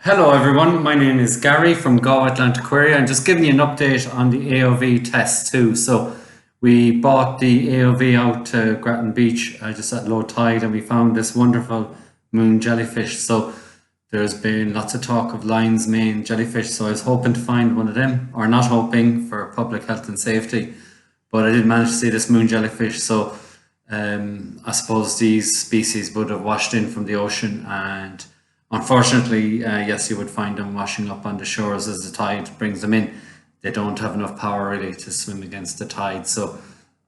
Hello everyone, my name is Gary from Galway, Atlantaquaria. I'm just giving you an update on the AOV test too. So we bought the AOV out to Grattan Beach just at low tide, and we found this wonderful moon jellyfish. So there's been lots of talk of lion's mane jellyfish, so I was hoping to find one of them, or not hoping, for public health and safety, but I did manage to see this moon jellyfish. So I suppose these species would have washed in from the ocean, and unfortunately, yes, you would find them washing up on the shores as the tide brings them in. They don't have enough power really to swim against the tide. So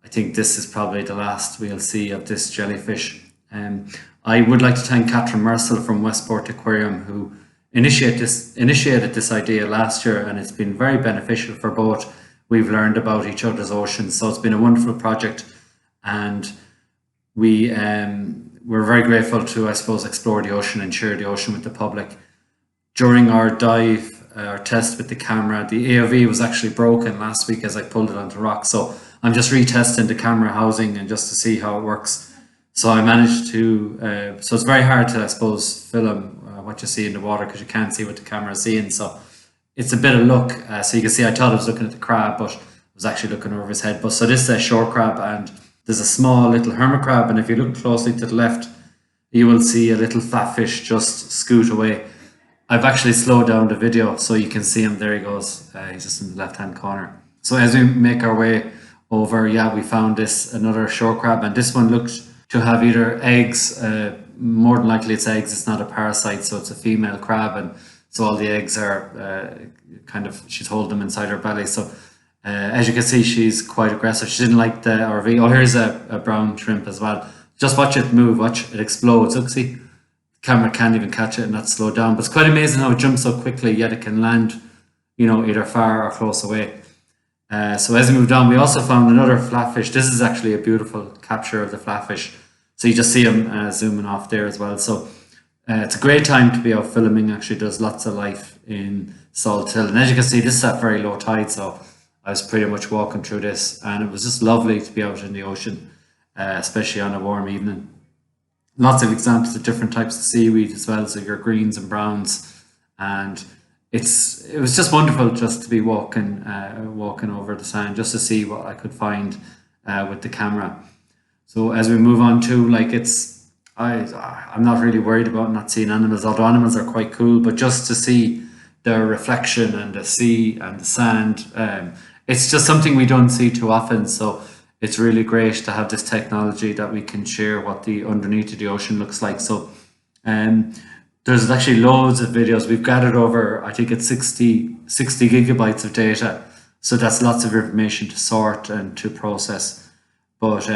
I think this is probably the last we'll see of this jellyfish. I would like to thank Catherine Mercel from Westport Aquarium, who initiated this idea last year, and it's been very beneficial for both. We've learned about each other's oceans, so it's been a wonderful project, and we're very grateful to, I suppose, explore the ocean and share the ocean with the public. During our dive, our test with the camera, the AOV was actually broken last week as I pulled it onto rock. So I'm just retesting the camera housing and just to see how it works. So I managed to, so it's very hard to, I suppose, film what you see in the water because you can't see what the camera is seeing. So it's a bit of luck. So you can see I thought I was looking at the crab, but I was actually looking over his head. But so this is a shore crab, and there's a small little hermit crab, and if you look closely to the left, you will see a little flatfish just scoot away. I've actually slowed down the video so you can see him. There he goes. He's just in the left-hand corner. So as we make our way over, yeah, we found another shore crab, and this one looked to have either eggs. More than likely it's eggs. It's not a parasite, so it's a female crab, and so all the eggs are she's holding them inside her belly. So as you can see, she's quite aggressive. She didn't like the RV. Oh, here's a brown shrimp as well. Just watch it move, watch it explodes. Look, see, the camera can't even catch it and not slow down. But it's quite amazing how it jumps so quickly, yet it can land, either far or close away. So as we moved on, we also found another flatfish. This is actually a beautiful capture of the flatfish. So you just see him zooming off there as well. So it's a great time to be out filming. Actually, there's lots of life in Salthill. And as you can see, this is at very low tide, so I was pretty much walking through this, and it was just lovely to be out in the ocean, especially on a warm evening. Lots of examples of different types of seaweed as well, so your greens and browns, and it was just wonderful just to be walking over the sand just to see what I could find with the camera. So as we move on to, I'm not really worried about not seeing animals, although animals are quite cool, but just to see the reflection and the sea and the sand, it's just something we don't see too often. So it's really great to have this technology that we can share what the underneath of the ocean looks like. So there's actually loads of videos. We've gathered over, I think it's 60 gigabytes of data. So that's lots of information to sort and to process. But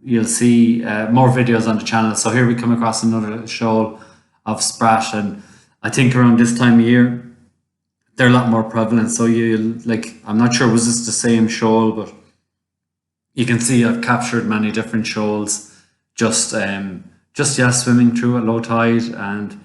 you'll see more videos on the channel. So here we come across another shoal of sprat, and I think around this time of year, they're a lot more prevalent. So I'm not sure was this the same shoal, but you can see I've captured many different shoals just swimming through at low tide, and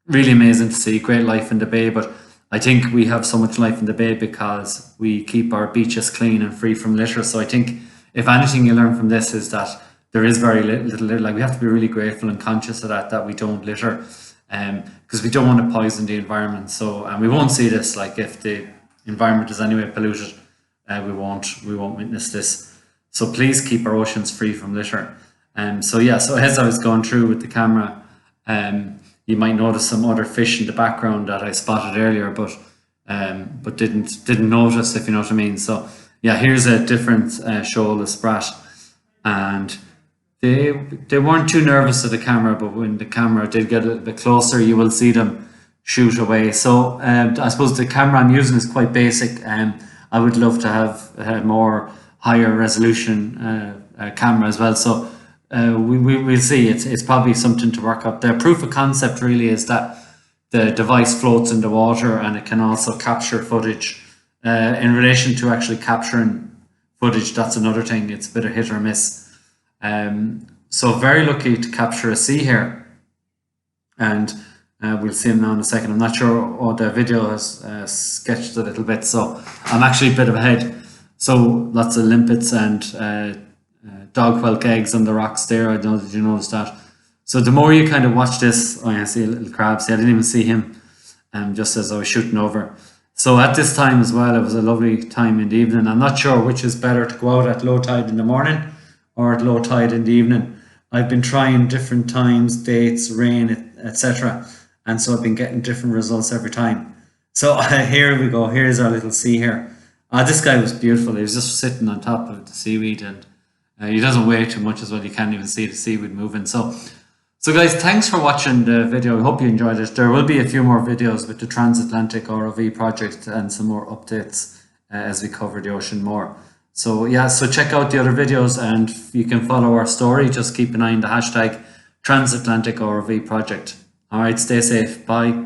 really amazing to see. Great life in the bay, but I think we have so much life in the bay because we keep our beaches clean and free from litter. So I think if anything you learn from this is that there is very little litter. Like, we have to be really grateful and conscious of that we don't litter, because we don't want to poison the environment. So, and we won't see this, like if the environment is anyway polluted, we won't witness this. So please keep our oceans free from litter. So as I was going through with the camera, you might notice some other fish in the background that I spotted earlier, but didn't notice, if you know what I mean. So yeah, here's a different shoal of sprat, and they weren't too nervous of the camera, but when the camera did get a little bit closer, you will see them shoot away. So I suppose the camera I'm using is quite basic, and I would love to have a more higher resolution camera as well. So we'll see. It's probably something to work up. The proof of concept really is that the device floats in the water, and it can also capture footage. In relation to actually capturing footage, that's another thing. It's a bit of hit or miss. So very lucky to capture a sea hare, and we'll see him now in a second. I'm not sure, the video has sketched a little bit, so I'm actually a bit ahead. So lots of limpets and dog whelk eggs on the rocks there. I don't know, did you notice that? So the more you kind of watch this, oh yeah, I see a little crab. See, I didn't even see him. just as I was shooting over. So at this time as well, it was a lovely time in the evening. I'm not sure which is better, to go out at low tide in the morning or at low tide in the evening. I've been trying different times, dates, rain, etc. And so I've been getting different results every time. So here we go. Here's our little sea here. This guy was beautiful. He was just sitting on top of the seaweed, and he doesn't weigh too much as well. You can't even see the seaweed moving. So guys, thanks for watching the video. I hope you enjoyed it. There will be a few more videos with the Transatlantic ROV project and some more updates as we cover the ocean more. So yeah, so check out the other videos, and you can follow our story. Just keep an eye on the hashtag Transatlantic ROV project. All right, stay safe. Bye.